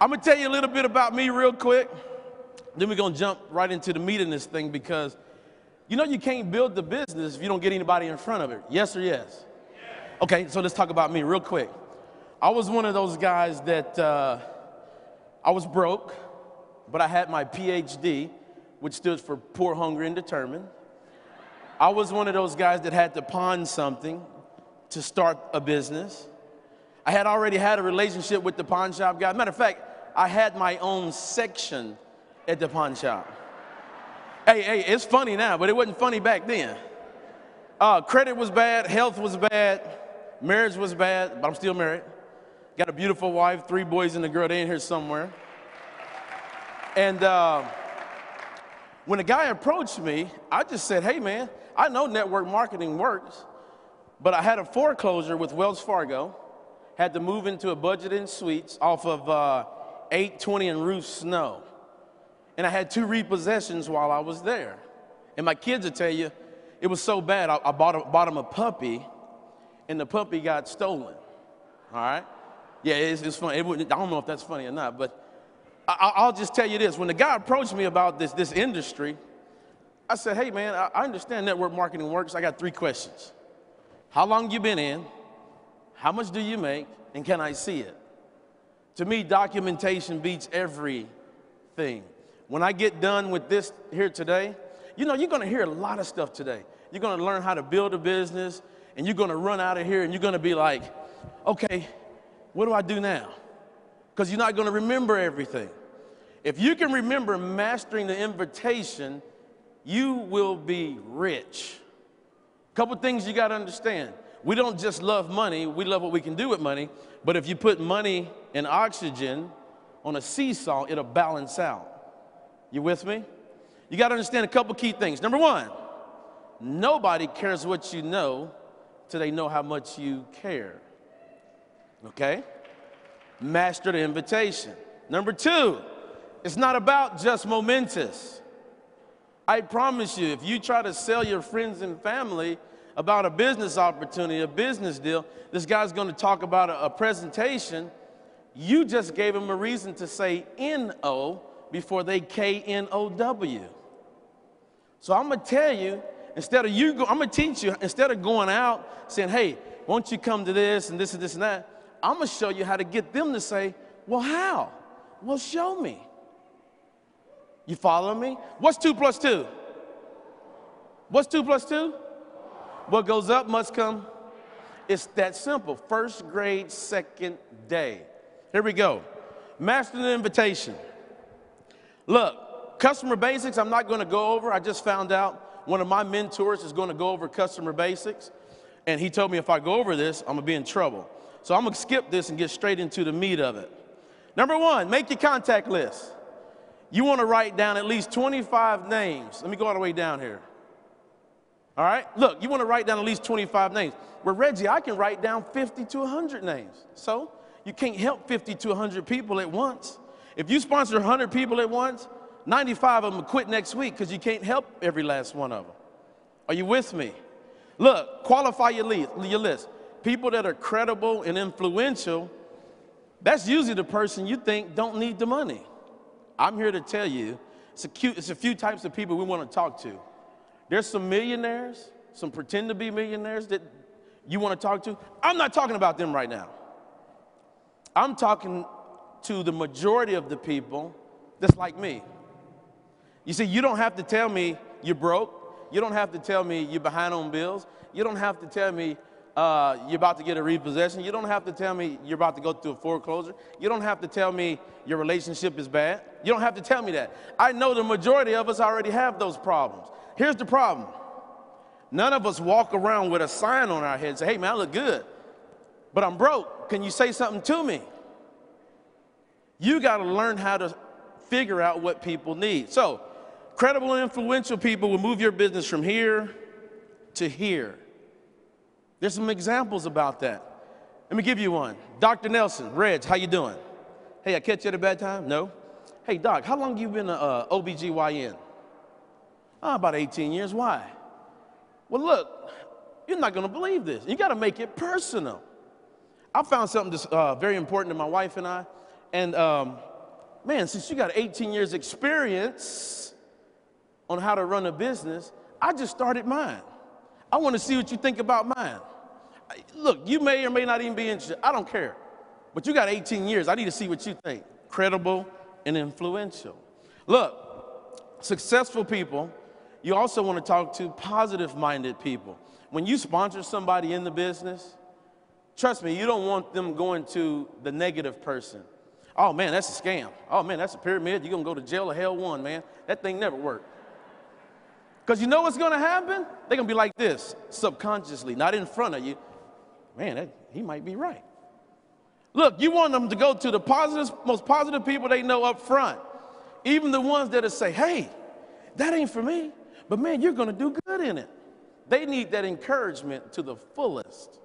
I'm going to tell you a little bit about me real quick. Then we're going to jump right into the meat in this thing because, you know, you can't build the business if you don't get anybody in front of it. Yes or yes? Okay, so let's talk about me real quick. I was one of those guys that I was broke, but I had my PhD, which stood for poor, hungry, and determined. I was one of those guys that had to pawn something to start a business. I had already had a relationship with the pawn shop guy. Matter of fact, I had my own section at the pawn shop. Hey, it's funny now, but it wasn't funny back then. Credit was bad, health was bad, marriage was bad, but I'm still married. Got a beautiful wife, 3 boys and a girl, they in here somewhere. And when a guy approached me, I just said, hey man, I know network marketing works, but I had a foreclosure with Wells Fargo, had to move into a budgeted suites off of 820 and Roof Snow. And I had 2 repossessions while I was there. And my kids will tell you, it was so bad, I bought them a puppy, and the puppy got stolen, all right? Yeah, it's funny. I don't know if that's funny or not, but I'll just tell you this. When the guy approached me about this industry, I said, hey, man, I understand network marketing works. I got 3 questions. How long you been in? How much do you make? And can I see it? To me, documentation beats everything. When I get done with this here today, you know, you're going to hear a lot of stuff today. You're going to learn how to build a business, and you're going to run out of here, and you're going to be like, okay, what do I do now? Because you're not going to remember everything. If you can remember mastering the invitation, you will be rich. A couple things you got to understand. We don't just love money, we love what we can do with money. But if you put money and oxygen on a seesaw, it'll balance out. You with me? You got to understand a couple key things. Number 1, nobody cares what you know till they know how much you care. Okay? Master the invitation. Number 2, it's not about just Momentis. I promise you, if you try to sell your friends and family about a business opportunity, a business deal, this guy's going to talk about a presentation. You just gave him a reason to say N-O before they K-N-O-W. So I'm going to tell you, I'm going to teach you, instead of going out saying, hey, won't you come to this and this and this and that, I'm going to show you how to get them to say, well, how? Well, show me. You follow me? What's 2 plus 2? What's 2 plus 2? What goes up must come. It's that simple. First grade, second day. Here we go. Master the invitation. Look, customer basics, I'm not going to go over. I just found out one of my mentors is going to go over customer basics. And he told me if I go over this, I'm going to be in trouble. So I'm going to skip this and get straight into the meat of it. Number 1, make your contact list. You want to write down at least 25 names. Let me go all the way down here. All right? Look, you want to write down at least 25 names. Well, Reggie, I can write down 50 to 100 names. So you can't help 50 to 100 people at once. If you sponsor 100 people at once, 95 of them will quit next week because you can't help every last one of them. Are you with me? Look, qualify your list. People that are credible and influential, that's usually the person you think don't need the money. I'm here to tell you, it's a few types of people we want to talk to. There's some millionaires, some pretend to be millionaires that you want to talk to. I'm not talking about them right now. I'm talking to the majority of the people that's like me. You see, you don't have to tell me you're broke. You don't have to tell me you're behind on bills. You don't have to tell me you're about to get a repossession. You don't have to tell me you're about to go through a foreclosure. You don't have to tell me your relationship is bad. You don't have to tell me that. I know the majority of us already have those problems. Here's the problem. None of us walk around with a sign on our head and say, hey, man, I look good, but I'm broke. Can you say something to me? You got to learn how to figure out what people need. So credible and influential people will move your business from here to here. There's some examples about that. Let me give you one. Dr. Nelson, Reg, how you doing? Hey, I catch you at a bad time? No? Hey, Doc, how long you been an OBGYN? About 18 years. Why? Well, look, you're not going to believe this. You got to make it personal. I found something that's very important to my wife and I, and man, since you got 18 years experience on how to run a business, I just started mine. I want to see what you think about mine. Look, you may or may not even be interested. I don't care. But you got 18 years. I need to see what you think. Credible and influential. Look, successful people, you also want to talk to positive-minded people. When you sponsor somebody in the business, trust me, you don't want them going to the negative person. Oh, man, that's a scam. Oh, man, that's a pyramid. You're going to go to jail or hell one, man. That thing never worked. Because you know what's going to happen? They're going to be like this, subconsciously, not in front of you. Man, he might be right. Look, you want them to go to the most positive people they know up front. Even the ones that'll say, hey, that ain't for me, but man, you're going to do good in it. They need that encouragement to the fullest.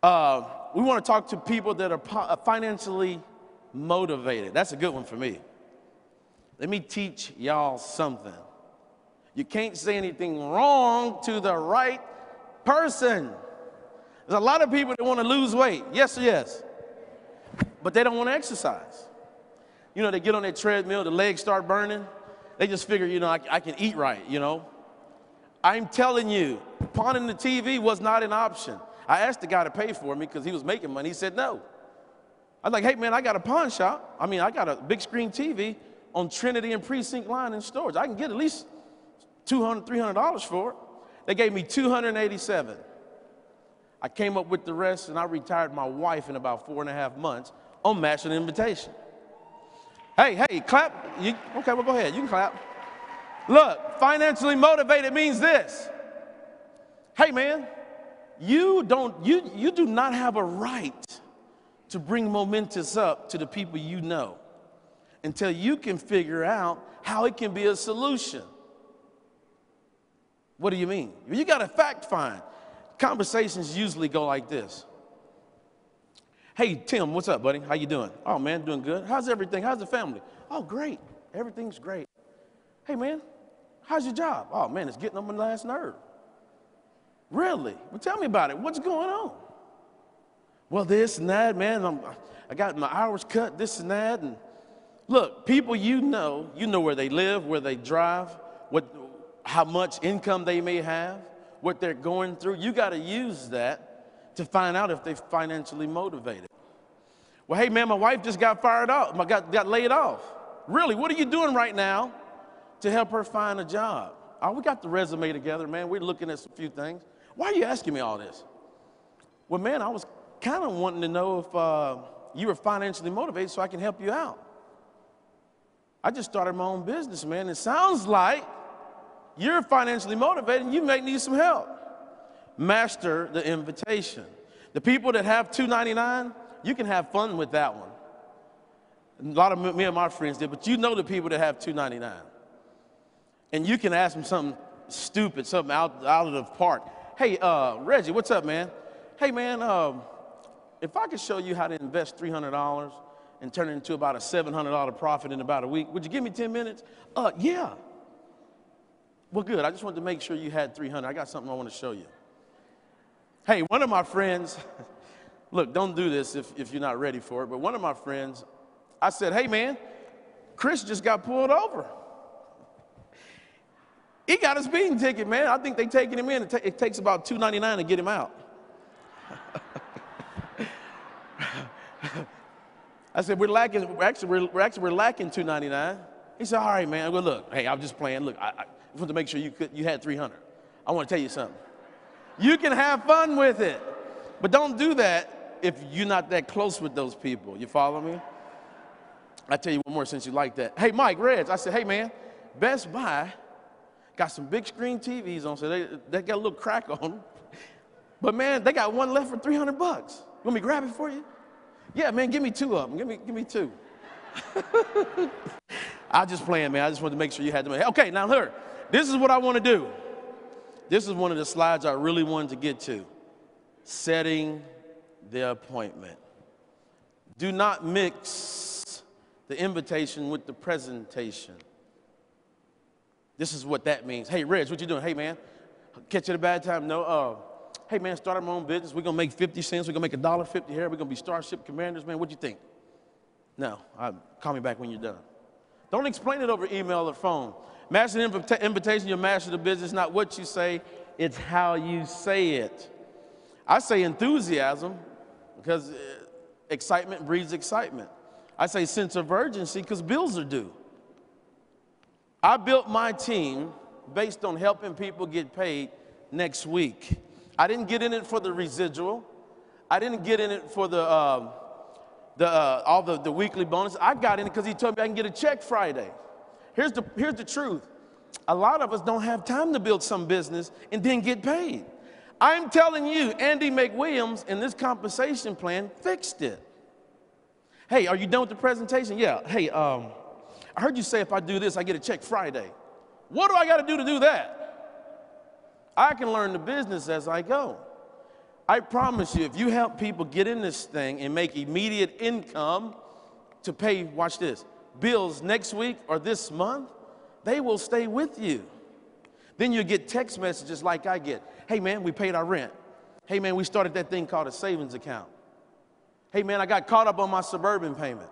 We want to talk to people that are financially motivated. That's a good one for me. Let me teach y'all something. You can't say anything wrong to the right person. There's a lot of people that want to lose weight. Yes or yes? But they don't want to exercise. You know, they get on their treadmill, the legs start burning. They just figure, you know, I can eat right, you know. I'm telling you, pawning the TV was not an option. I asked the guy to pay for me because he was making money. He said no. I was like, hey, man, I got a pawn shop. I mean, I got a big screen TV on Trinity and Precinct line in storage. I can get at least $200, $300 for it. They gave me $287. I came up with the rest, and I retired my wife in about 4.5 months on matching invitation. Hey, clap. Okay, well, go ahead. You can clap. Look, financially motivated means this. Hey, man, you do not have a right to bring Momentis up to the people you know until you can figure out how it can be a solution. What do you mean? You got to fact find. Conversations usually go like this. Hey, Tim, what's up, buddy? How you doing? Oh, man, doing good. How's everything? How's the family? Oh, great. Everything's great. Hey, man, how's your job? Oh, man, it's getting on my last nerve. Really? Well, tell me about it. What's going on? Well, this and that, man. I got my hours cut, this and that. And look, people you know where they live, where they drive, how much income they may have, what they're going through. You got to use that to find out if they're financially motivated. Well, hey, man, my wife just got fired off. Got laid off. Really? What are you doing right now to help her find a job? Oh, we got the resume together, man. We're looking at some few things. Why are you asking me all this? Well, man, I was kind of wanting to know if you were financially motivated so I can help you out. I just started my own business, man. It sounds like you're financially motivated and you may need some help. Master the invitation. The people that have $2.99, you can have fun with that one. A lot of me and my friends did, but you know the people that have $2.99. And you can ask them something stupid, something out of the park. Hey, Reggie, what's up, man? Hey, man, if I could show you how to invest $300 and turn it into about a $700 profit in about a week, would you give me 10 minutes? Yeah. Well, good. I just wanted to make sure you had 300. I got something I want to show you. Hey, one of my friends, look, don't do this if you're not ready for it, but one of my friends, I said, hey, man, Chris just got pulled over. He got a speeding ticket, man. I think they taking him in. It takes about $2.99 to get him out. I said, we're lacking $2.99. He said, all right, man. Well, look, hey, I was just playing. Look, I just want to make sure you had 300. I want to tell you something. You can have fun with it, but don't do that if you're not that close with those people. You follow me? I'll tell you one more since you like that. Hey, Mike, Reg, I said, hey, man, Best Buy got some big screen TVs on, so they got a little crack on them. But, man, they got one left for $300. Want me to grab it for you? Yeah, man, give me 2 of them. Give me 2. I just playing, man. I just wanted to make sure you had them. Okay, now, here, this is what I want to do. This is one of the slides I really wanted to get to. Setting the appointment. Do not mix the invitation with the presentation. This is what that means. Hey, Reg, what you doing? Hey, man, catch you at a bad time? No. Hey, man, started my own business. We're going to make 50 cents. We're going to make $1.50 here. We're going to be Starship Commanders, man. What you think? No, call me back when you're done. Don't explain it over email or phone. Master the invitation, you'll master the business, not what you say, it's how you say it. I say enthusiasm because excitement breeds excitement. I say sense of urgency because bills are due. I built my team based on helping people get paid next week. I didn't get in it for the residual. I didn't get in it for all the weekly bonus. I got in it because he told me I can get a check Friday. Here's the truth. A lot of us don't have time to build some business and then get paid. I'm telling you, Andy McWilliams in this compensation plan fixed it. Hey, are you done with the presentation? Yeah. Hey, I heard you say if I do this, I get a check Friday. What do I got to do that? I can learn the business as I go. I promise you, if you help people get in this thing and make immediate income to pay, watch this, bills next week or this month, they will stay with you. Then you get text messages like I get. Hey, man, we paid our rent. Hey, man, we started that thing called a savings account. Hey, man, I got caught up on my Suburban payment.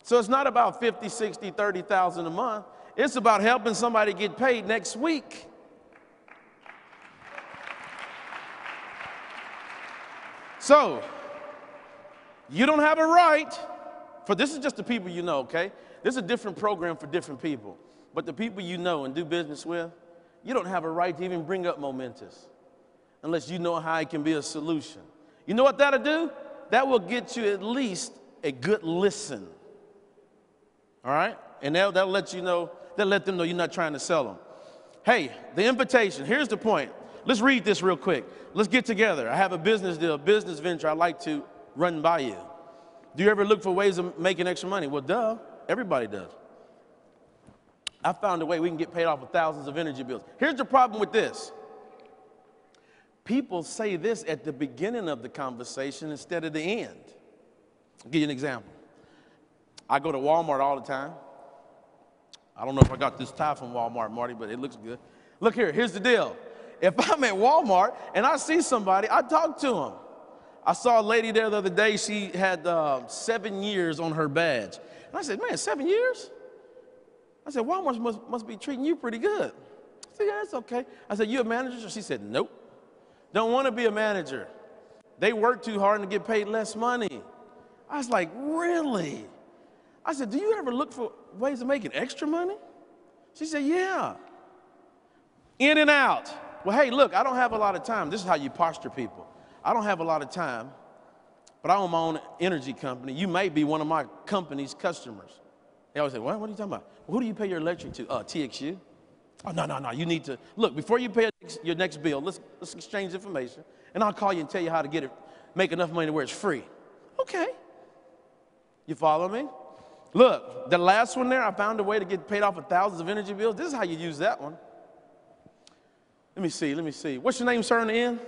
So it's not about 50, 60, 30,000 a month. It's about helping somebody get paid next week. So, you don't have a right, this is just the people you know, okay? This is a different program for different people. But the people you know and do business with, you don't have a right to even bring up Momentis unless you know how it can be a solution. You know what that'll do? That will get you at least a good listen. All right? And that'll let you know, that'll let them know you're not trying to sell them. Hey, the invitation, here's the point. Let's read this real quick. Let's get together. I have a business deal, business venture I'd like to run by you. Do you ever look for ways of making extra money? Well, duh, everybody does. I found a way we can get paid off with thousands of energy bills. Here's the problem with this. People say this at the beginning of the conversation instead of the end. I'll give you an example. I go to Walmart all the time. I don't know if I got this tie from Walmart, Marty, but it looks good. Look here, here's the deal. If I'm at Walmart and I see somebody, I talk to them. I saw a lady there the other day, she had 7 years on her badge. And I said, man, 7 years? I said, Walmart must be treating you pretty good. I said, yeah, that's okay. I said, you a manager? She said, nope. Don't want to be a manager. They work too hard and get paid less money. I was like, really? I said, do you ever look for ways of making extra money? She said, yeah. In and out. Well, hey, look, I don't have a lot of time. This is how you posture people. I don't have a lot of time, but I own my own energy company. You may be one of my company's customers. They always say, what are you talking about? Well, who do you pay your electric to? TXU. Oh, no, you need to. Look, before you pay your next bill, let's exchange information, and I'll call you and tell you how to get it, make enough money where it's free. Okay. You follow me? Look, the last one there, I found a way to get paid off with thousands of energy bills. This is how you use that one. Let me see. What's your name, sir, in the end?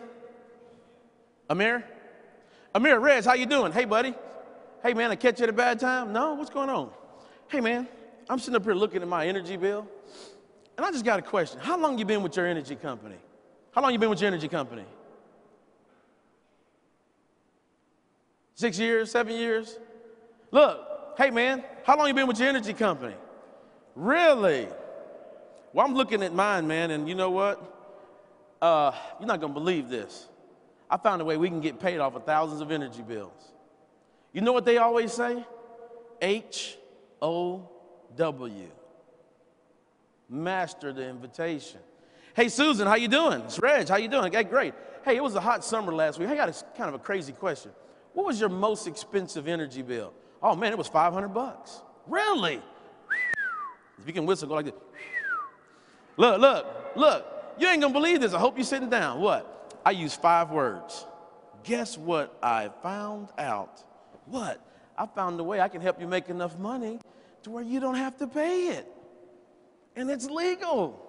Amir? Amir, Rez, how you doing? Hey, buddy. Hey, man, I catch you at a bad time? No? What's going on? Hey, man, I'm sitting up here looking at my energy bill, and I just got a question. How long you been with your energy company? How long you been with your energy company? 6 years, 7 years? Look, hey, man, how long you been with your energy company? Really? Well, I'm looking at mine, man, and you know what? You're not going to believe this. I found a way we can get paid off of thousands of energy bills. You know what they always say? H-O-W. Master the invitation. Hey, Susan, how you doing? It's Reg, how you doing? Okay, great. Hey, it was a hot summer last week. I got kind of a crazy question. What was your most expensive energy bill? Oh, man, it was $500. Really? If you can whistle, go like this. Look. You ain't going to believe this. I hope you're sitting down. What? I use 5 words. Guess what I found out? What? I found a way I can help you make enough money to where you don't have to pay it. And it's legal.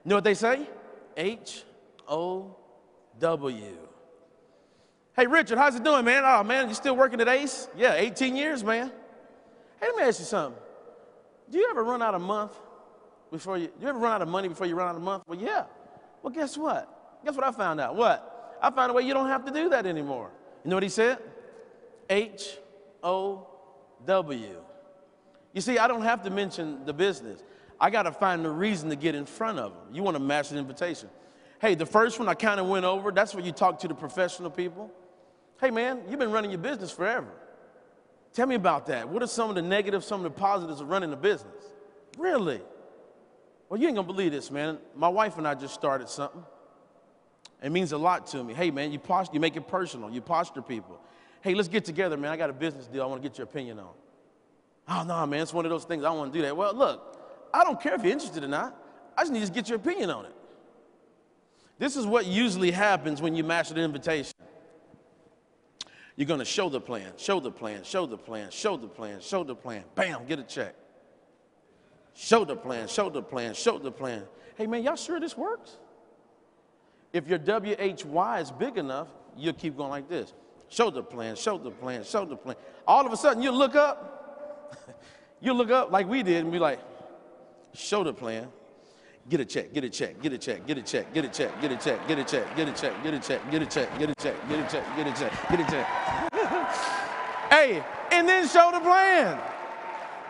You know what they say? H-O-W. Hey, Richard, how's it doing, man? Oh, man, you still working at Ace? Yeah, 18 years, man. Hey, let me ask you something. Do you ever run out of money before you run out of a month? Well, yeah. Well, guess what? Guess what I found out? What? I found a way you don't have to do that anymore. You know what he said? H-O-W. W. You see, I don't have to mention the business. I got to find the reason to get in front of them. You want to match an invitation. Hey, the first one I kind of went over. That's where you talk to the professional people. Hey, man, you've been running your business forever. Tell me about that. What are some of the negatives, some of the positives of running a business? Really? Well, you ain't going to believe this, man. My wife and I just started something. It means a lot to me. Hey, man, you make it personal. You posture people. Hey, let's get together, man. I got a business deal I want to get your opinion on. Oh, no, man, it's one of those things. I don't want to do that. Well, look, I don't care if you're interested or not. I just need to get your opinion on it. This is what usually happens when you master the invitation. You're going to show the plan, show the plan, show the plan, show the plan, show the plan. Bam, get a check. Show the plan, show the plan, show the plan. Hey, man, y'all sure this works? If your WHY is big enough, you'll keep going like this. Show the plan, show the plan, show the plan. All of a sudden, you look up like we did and be like, show the plan. Get a check, get a check, get a check, get a check, get a check, get a check, get a check, get a check, get a check, get a check, get a check, get a check, get a check, get a check. Hey, and then show the plan.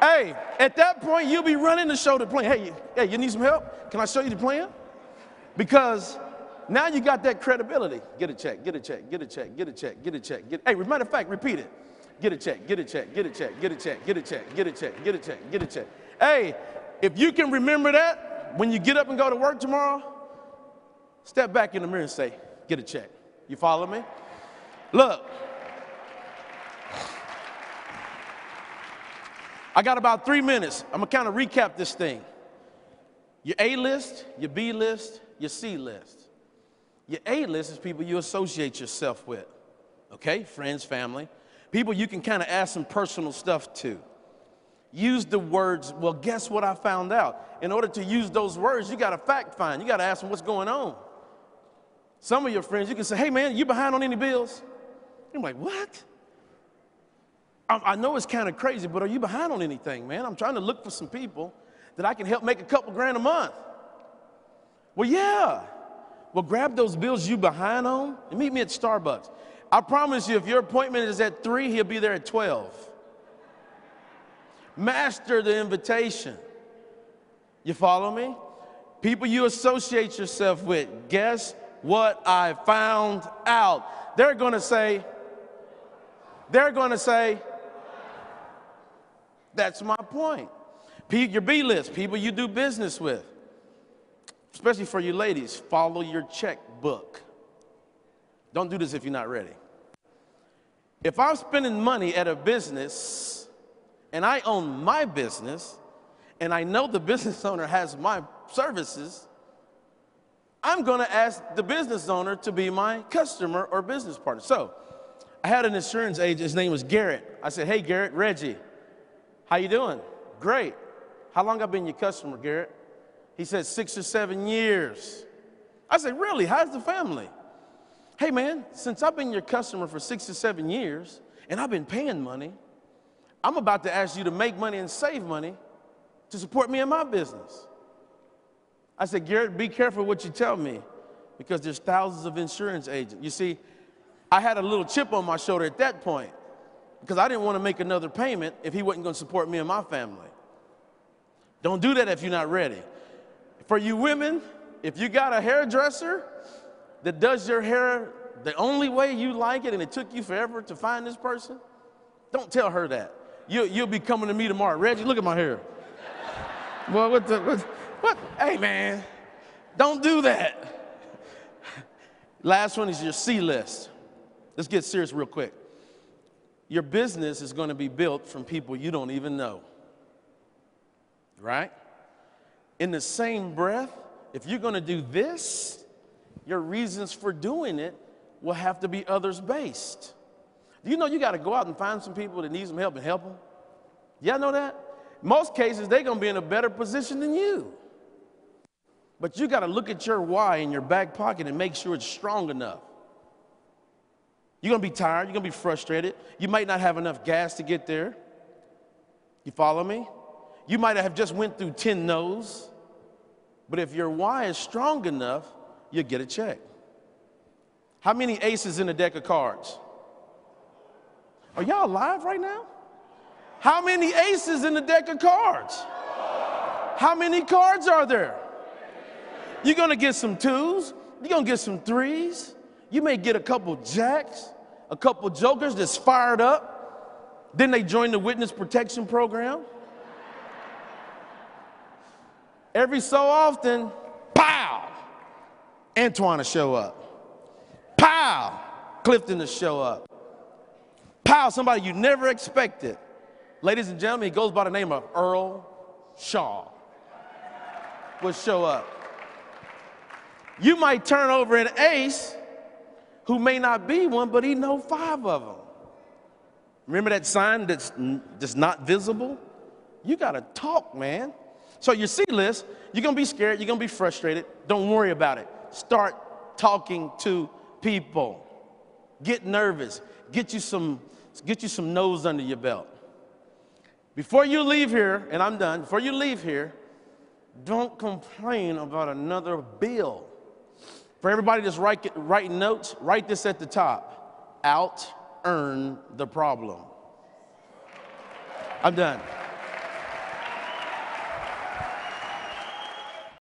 Hey, at that point, you'll be running to show the plan. Hey, you need some help? Can I show you the plan? Because now you got that credibility. Get a check, get a check, get a check, get a check, get a check. Hey, matter of fact, repeat it. Get a check, get a check, get a check, get a check, get a check, get a check, get a check, get a check. Hey, if you can remember that, when you get up and go to work tomorrow, step back in the mirror and say, get a check. You follow me? Look, I got about 3 minutes. I'm going to kind of recap this thing. Your A list, your B list, your C list. Your A list is people you associate yourself with, okay? Friends, family. People you can kind of ask some personal stuff to. Use the words, well, guess what I found out? In order to use those words, you got to fact find. You got to ask them what's going on. Some of your friends, you can say, hey, man, you behind on any bills? I'm like, what? I know it's kind of crazy, but are you behind on anything, man? I'm trying to look for some people that I can help make a couple grand a month. Well, yeah. Well, grab those bills you behind on and meet me at Starbucks. I promise you, if your appointment is at 3, he'll be there at 12. Master the invitation. You follow me? People you associate yourself with. Guess what I found out? They're going to say, that's my point. Your B list, people you do business with. Especially for you ladies, follow your checkbook. Don't do this if you're not ready. If I'm spending money at a business and I own my business and I know the business owner has my services, I'm going to ask the business owner to be my customer or business partner. So I had an insurance agent. His name was Garrett. I said, hey, Garrett, Reggie, how you doing? Great. How long have I been your customer, Garrett? He said 6 or 7 years. I said, really? How's the family? Hey, man, since I've been your customer for 6 or 7 years and I've been paying money, I'm about to ask you to make money and save money to support me in my business. I said, Garrett, be careful what you tell me because there's thousands of insurance agents. You see, I had a little chip on my shoulder at that point because I didn't want to make another payment if he wasn't going to support me and my family. Don't do that if you're not ready. For you women, if you got a hairdresser that does your hair the only way you like it and it took you forever to find this person, don't tell her that. You'll be coming to me tomorrow. Reggie, look at my hair. Well, what? Hey, man, don't do that. Last one is your C list. Let's get serious real quick. Your business is going to be built from people you don't even know, right? In the same breath, if you're going to do this, your reasons for doing it will have to be others-based. Do you know you got to go out and find some people that need some help and help them? Y'all know that? Most cases, they're going to be in a better position than you. But you got to look at your why in your back pocket and make sure it's strong enough. You're going to be tired. You're going to be frustrated. You might not have enough gas to get there. You follow me? You might have just went through 10 no's. But if your why is strong enough, you'll get a check. How many aces in a deck of cards? Are y'all alive right now? How many aces in the deck of cards? How many cards are there? You're gonna get some twos, you're gonna get some threes, you may get a couple jacks, a couple jokers that's fired up. Then they join the witness protection program. Every so often, pow, Antoine will show up. Pow, Clifton will show up. Pow, somebody you never expected. Ladies and gentlemen, he goes by the name of Earl Shaw. Will show up. You might turn over an ace who may not be one, but he know 5 of them. Remember that sign that's not visible? You gotta talk, man. So your C list, you're gonna be scared, you're gonna be frustrated. Don't worry about it. Start talking to people. Get nervous. Get you some nose under your belt. Before you leave here, and I'm done, before you leave here, don't complain about another bill. For everybody that's writing notes, write this at the top. Out-earn the problem. I'm done.